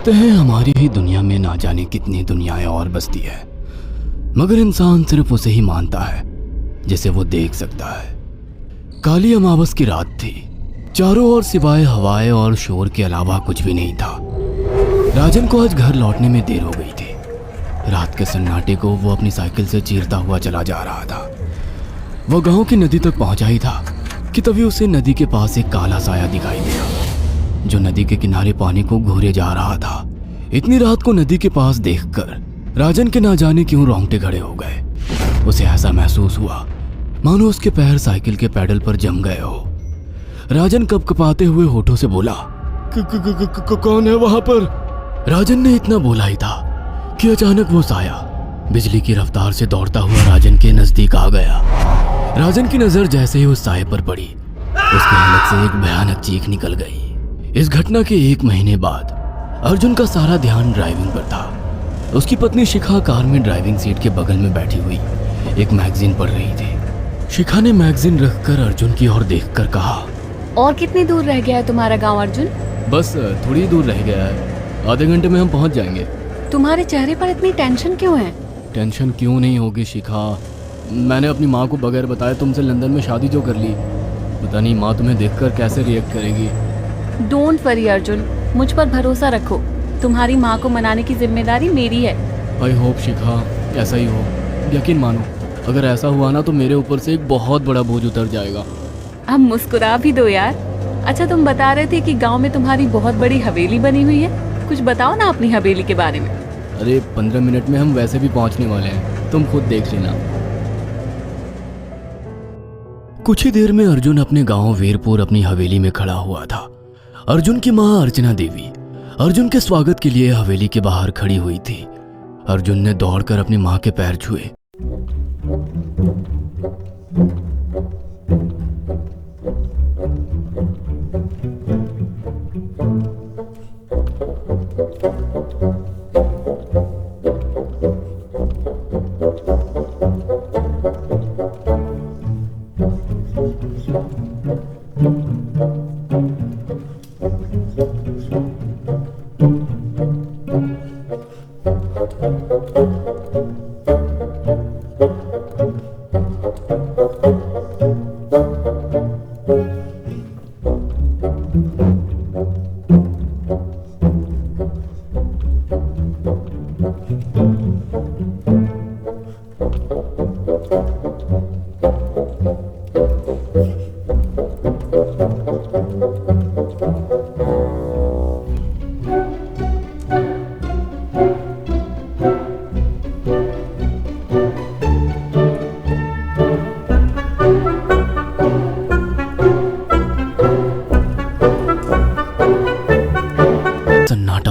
कहते हैं हमारी ही दुनिया में ना जाने कितनी दुनियाएं और बसती है, मगर इंसान सिर्फ उसे ही मानता है जिसे वो देख सकता है। काली अमावस की रात थी। चारों ओर सिवाय हवाएं और शोर के अलावा कुछ भी नहीं था। राजन को आज घर लौटने में देर हो गई थी। रात के सन्नाटे को वो अपनी साइकिल से चीरता हुआ चला जा रहा था। वह गांव की नदी तक पहुंचा ही था कि तभी उसे नदी के पास एक काला साया दिखाई दिया जो नदी के किनारे पानी को घूरे जा रहा था। इतनी रात को नदी के पास देखकर राजन के ना जाने क्यों रोंगटे खड़े हो गए। उसे ऐसा महसूस हुआ मानो उसके पैर साइकिल के पैडल पर जम गए हो। राजन कपकपाते हुए होठों से बोला, कौन है वहां पर? राजन ने इतना बोला ही था कि अचानक वो साया बिजली की रफ्तार से दौड़ता हुआ राजन के नजदीक आ गया। राजन की नजर जैसे ही उस साये पर पड़ी, उसके हलक से एक भयानक चीख निकल गई। इस घटना के 1 महीने बाद अर्जुन का सारा ध्यान ड्राइविंग पर था। उसकी पत्नी शिखा कार में ड्राइविंग सीट के बगल में बैठी हुई एक मैगजीन पढ़ रही थी। शिखा ने मैगजीन रखकर अर्जुन की ओर देखकर कहा, और कितनी दूर रह गया है तुम्हारा गांव अर्जुन? बस थोड़ी दूर रह गया है, आधे घंटे में हम पहुंच जाएंगे। तुम्हारे चेहरे पर इतनी टेंशन क्यों है? टेंशन क्यों नहीं होगी शिखा, मैंने अपनी माँ को बगैर बताए तुमसे लंदन में शादी जो कर ली। पता नहीं माँ तुम्हें देखकर कैसे रिएक्ट करेगी। डोंट वरी अर्जुन, मुझ पर भरोसा रखो। तुम्हारी माँ को मनाने की जिम्मेदारी मेरी है। आई होप शिखा ऐसा ही हो। यकीन मानो अगर ऐसा हुआ ना तो मेरे ऊपर से एक बहुत बड़ा बोझ उतर जाएगा। अब मुस्कुरा भी दो यार। अच्छा, तुम बता रहे थे कि गांव में तुम्हारी बहुत बड़ी हवेली बनी हुई है। कुछ बताओ ना अपनी हवेली के बारे में। अरे 15 मिनट में हम वैसे भी पहुंचने वाले हैं, तुम खुद देख लेना। कुछ ही देर में अर्जुन अपने गांव वीरपुर अपनी हवेली में खड़ा हुआ था। अर्जुन की मां अर्चना देवी अर्जुन के स्वागत के लिए हवेली के बाहर खड़ी हुई थी। अर्जुन ने दौड़कर अपनी मां के पैर छुए।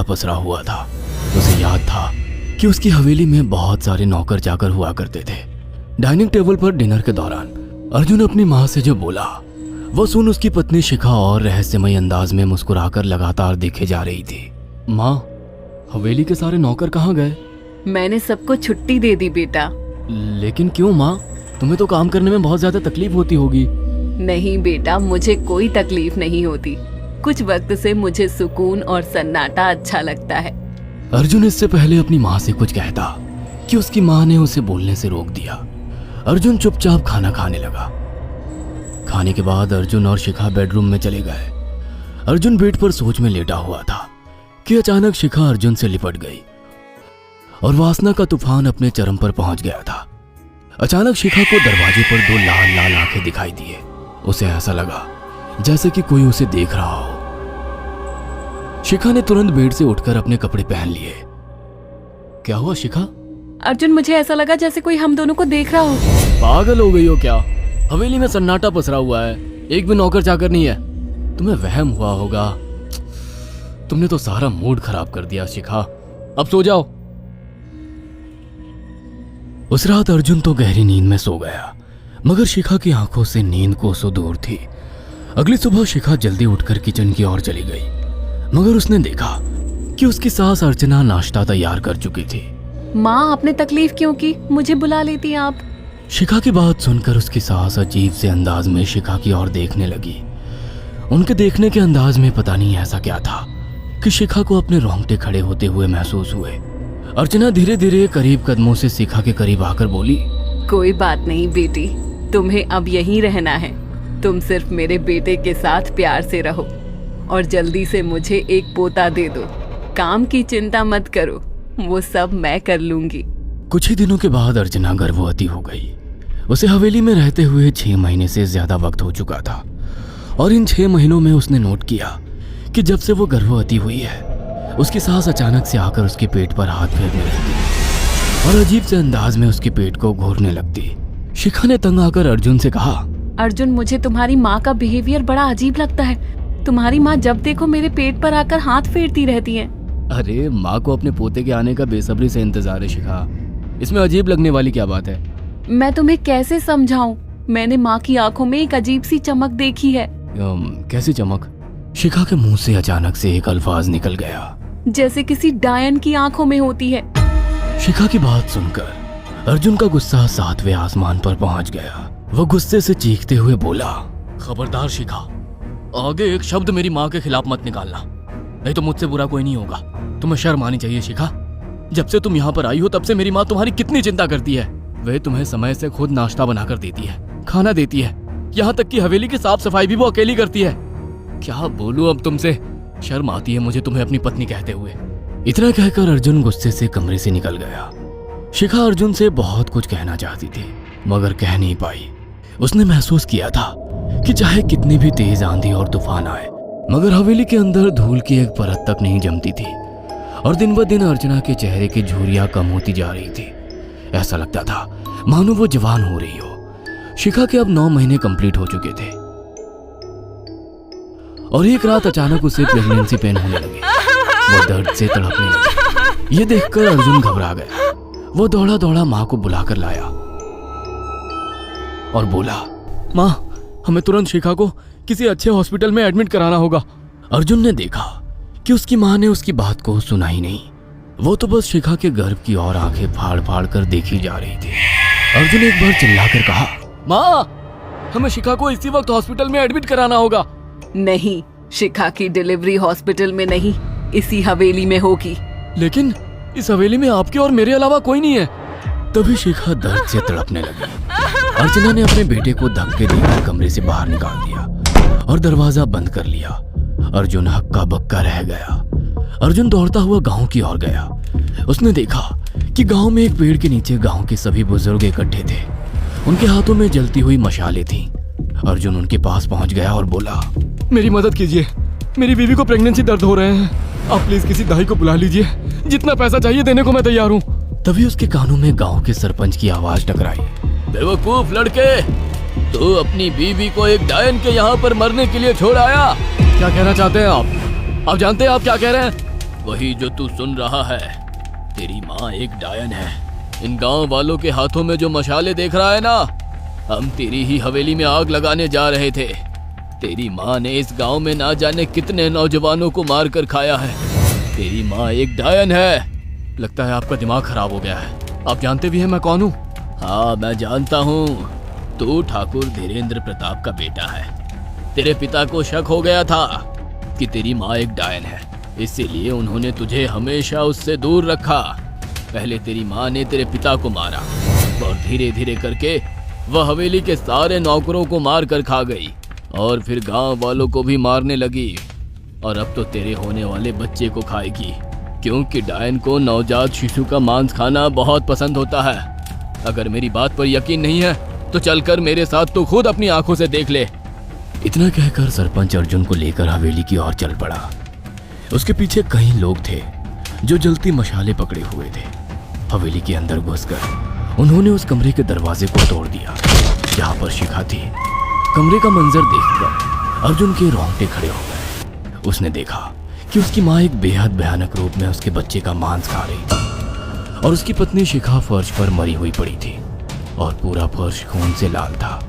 पसरा हुआ था। उसे याद था कि उसकी हवेली में बहुत सारे नौकर चाकर हुआ करते थे। डाइनिंग टेबल पर डिनर के दौरान अर्जुन अपनी माँ से जो बोला वो सुन उसकी पत्नी शिखा और रहस्यमय अंदाज में मुस्कुराकर लगातार देखे जा रही थी। माँ, हवेली के सारे नौकर कहाँ गए? मैंने सबको छुट्टी दे दी बेटा। लेकिन क्यों माँ, तुम्हें तो काम करने में बहुत ज्यादा तकलीफ होती होगी। नहीं बेटा, मुझे कोई तकलीफ नहीं होती। कुछ वक्त से मुझे सुकून और सन्नाटा अच्छा लगता है। अर्जुन इससे पहले अपनी माँ से कुछ कहता कि उसकी माँ ने उसे बोलने से रोक दिया। अर्जुन चुपचाप खाना खाने लगा। खाने के बाद अर्जुन और शिखा बेडरूम में चले गए। अर्जुन बेड पर सोच में लेटा हुआ था कि अचानक शिखा अर्जुन से लिपट गई और वासना का तूफान अपने चरम पर पहुंच गया था। अचानक शिखा को दरवाजे पर 2 लाल लाल आंखें दिखाई दिए। उसे ऐसा लगा जैसे कि कोई उसे देख रहा हो। शिखा ने तुरंत बेड से उठकर अपने कपड़े पहन लिए। क्या हुआ शिखा? अर्जुन, मुझे ऐसा लगा जैसे कोई हम दोनों को देख रहा हो। पागल हो गई हो क्या? हवेली में सन्नाटा पसरा हुआ है, एक भी नौकर चाकर नहीं है। तुम्हें वहम हुआ होगा। तुमने तो सारा मूड खराब कर दिया शिखा, अब सो जाओ। उस रात अर्जुन तो गहरी नींद में सो गया, मगर शिखा की आंखों से नींद कोसों दूर थी। अगली सुबह शिखा जल्दी उठकर किचन की ओर चली गई, मगर उसने देखा कि उसकी सास अर्चना नाश्ता तैयार कर चुकी थी। माँ, आपने तकलीफ क्यों की? मुझे बुला लेती आप। शिखा की बात सुनकर उसकी सास अजीब से अंदाज में शिखा की ओर देखने लगी। उनके देखने के अंदाज में पता नहीं ऐसा क्या था कि शिखा को अपने रोंगटे खड़े होते हुए महसूस हुए। अर्चना धीरे धीरे करीब कदमों से शिखा के करीब आकर बोली, कोई बात नहीं बेटी, तुम्हें अब यहीं रहना है। तुम सिर्फ मेरे बेटे के साथ प्यार से रहो और जल्दी से मुझे एक पोता दे दो। काम की चिंता मत करो, वो सब मैं कर लूंगी। कुछ ही दिनों के बाद अर्चना गर्भवती हो गई। उसे हवेली में रहते हुए 6 महीने से ज्यादा वक्त हो चुका था और इन 6 महीनों में उसने नोट किया कि जब से वो गर्भवती हुई है, उसकी सास अचानक से आकर उसके पेट पर हाथ फेरने लगती और अजीब से अंदाज में उसके पेट को घूरने लगती। शिखा ने तंग आकर अर्जुन से कहा, अर्जुन, मुझे तुम्हारी माँ का बिहेवियर बड़ा अजीब लगता है। तुम्हारी माँ जब देखो मेरे पेट पर आकर हाथ फेरती रहती है। अरे माँ को अपने पोते के आने का बेसब्री से इंतजार है शिखा, इसमें अजीब लगने वाली क्या बात है? मैं तुम्हें कैसे समझाऊं? मैंने माँ की आंखों में एक अजीब सी चमक देखी है। कैसी चमक? शिखा के मुंह से अचानक से एक अल्फाज निकल गया, जैसे किसी डायन की आंखों में होती है। शिखा की बात सुनकर अर्जुन का गुस्सा 7वें आसमान पर पहुंच गया। वो गुस्से से चीखते हुए बोला, खबरदार शिखा, आगे एक शब्द मेरी माँ के खिलाफ मत निकालना, नहीं तो मुझसे बुरा कोई नहीं होगा। तुम्हें शर्म आनी चाहिए शिखा। जब से तुम यहाँ पर आई हो तब से मेरी माँ तुम्हारी कितनी चिंता करती है। वह तुम्हें समय से खुद नाश्ता बनाकर देती है, खाना देती है, यहाँ तक कि हवेली की साफ सफाई भी वो अकेली करती है। क्या बोलूं अब तुमसे, शर्म आती है मुझे तुम्हें अपनी पत्नी कहते हुए। इतना कहकर अर्जुन गुस्से से कमरे से निकल गया। शिखा अर्जुन से बहुत कुछ कहना चाहती थी मगर कह नहीं पाई। उसने महसूस किया था कि चाहे कितनी भी तेज आंधी और तूफान आए, मगर हवेली के अंदर धूल की एक परत तक नहीं जमती थी और दिन ब दिन अर्चना के चेहरे की झुर्रियां कम होती जा रही थी। ऐसा लगता था मानो वो जवान हो रही हो। शिखा के अब 9 महीने कंप्लीट हो चुके थे और एक रात अचानक उसे प्रेगनेंसी पेन होने लगे। वो दर्द से तड़पने लगी। ये देखकर अर्जुन घबरा गया। वो दौड़ा दौड़ा माँ को बुलाकर लाया और बोला, माँ, हमें तुरंत शिखा को किसी अच्छे हॉस्पिटल में एडमिट कराना होगा। अर्जुन ने देखा कि उसकी माँ ने उसकी बात को सुना ही नहीं। वो तो बस शिखा के गर्भ की ओर आंखें फाड़ फाड़ कर देखी जा रही थी। अर्जुन एक बार चिल्लाकर कहा, माँ, हमें शिखा को इसी वक्त हॉस्पिटल में एडमिट कराना होगा। नहीं, शिखा की डिलीवरी हॉस्पिटल में नहीं, इसी हवेली में होगी। लेकिन इस हवेली में आपके और मेरे अलावा कोई नहीं है। तभी शिखा दर्द से तड़पने लगी। अर्चना ने अपने बेटे को धक्के देकर कमरे से बाहर निकाल दिया और दरवाजा बंद कर लिया। अर्जुन हक्का बक्का रह गया। अर्जुन दौड़ता हुआ गांव की ओर गया। उसने देखा कि गांव में एक पेड़ के नीचे गांव के सभी बुजुर्ग इकट्ठे थे। उनके हाथों में जलती हुई मशालें थीं। अर्जुन उनके पास पहुंच गया और बोला, मेरी मदद कीजिए, मेरी बीवी को प्रेगनेंसी दर्द हो रहे हैं। आप प्लीज किसी दाई को बुला लीजिए, जितना पैसा चाहिए देने को मैं तैयार हूँ। तभी उसके कानों में गांव के सरपंच की आवाज टकराई, बेवकूफ लड़के, तू अपनी बीवी को एक डायन के यहाँ पर मरने के लिए छोड़ आया। क्या कहना चाहते हैं आप? आप जानते हैं आप क्या कह रहे हैं? वही जो तू सुन रहा है। तेरी माँ एक डायन है। इन गांव वालों के हाथों में जो मशाले देख रहा है ना, हम तेरी ही हवेली में आग लगाने जा रहे थे। तेरी माँ ने इस गांव में ना जाने कितने नौजवानों को मार कर खाया है। तेरी माँ एक डायन है। लगता है आपका दिमाग खराब हो गया है। आप जानते भी हैं मैं कौन हूँ? हाँ, मैं जानता हूँ। तू ठाकुर धीरेन्द्र प्रताप का बेटा है। तेरे पिता को शक हो गया था कि तेरी माँ एक डायन है, इसीलिए उन्होंने तुझे हमेशा उससे दूर रखा। पहले तेरी माँ ने तेरे पिता को मारा और धीरे धीरे करके वह हवेली के सारे नौकरों को मार कर खा गई और फिर गांव वालों को भी मारने लगी। और अब तो तेरे होने वाले बच्चे को खाएगी, क्योंकि डायन को नवजात शिशु का मांस खाना बहुत पसंद होता है। अगर मेरी बात पर यकीन नहीं है तो चलकर मेरे साथ तो खुद अपनी आंखों से देख ले। इतना कहकर सरपंच अर्जुन को लेकर हवेली की ओर चल पड़ा। उसके पीछे कई लोग थे जो जलती मशाले पकड़े हुए थे। हवेली के अंदर घुसकर उन्होंने उस कमरे के दरवाजे को तोड़ दिया जहां पर शिखा थी। कमरे का मंजर देखकर अर्जुन के रोंगटे खड़े हो गए। उसने देखा कि उसकी माँ एक बेहद भयानक रूप में उसके बच्चे का मांस खा रही थी और उसकी पत्नी शिखा फर्श पर मरी हुई पड़ी थी और पूरा फर्श खून से लाल था।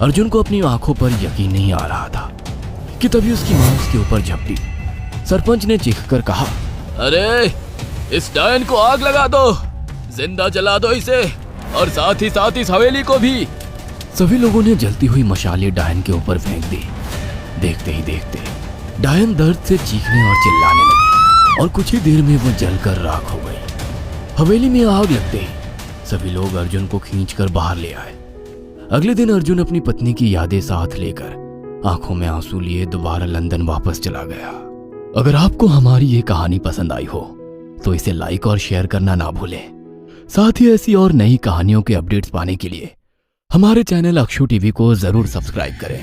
अर्जुन को अपनी आंखों पर यकीन नहीं आ रहा था कि तभी उसकी माँ उसके ऊपर झपटी। सरपंच ने चीखकर कहा, अरे इस डायन को आग लगा दो, जिंदा जला दो इसे और साथ ही इस हवेली को भी। सभी लोगों ने जलती हुई मशालें डायन के ऊपर फेंक दी। देखते ही देखते डायन दर्द से चीखने और चिल्लाने लगी और कुछ ही देर में वो जलकर राख हो गई। हवेली में आग लगते ही सभी लोग अर्जुन को खींचकर बाहर ले आए। अगले दिन अर्जुन अपनी पत्नी की यादें साथ लेकर आंखों में आंसू लिए दोबारा लंदन वापस चला गया। अगर आपको हमारी ये कहानी पसंद आई हो तो इसे लाइक और शेयर करना ना भूलें। साथ ही ऐसी और नई कहानियों के अपडेट्स पाने के लिए हमारे चैनल अक्षु टीवी को जरूर सब्सक्राइब करें।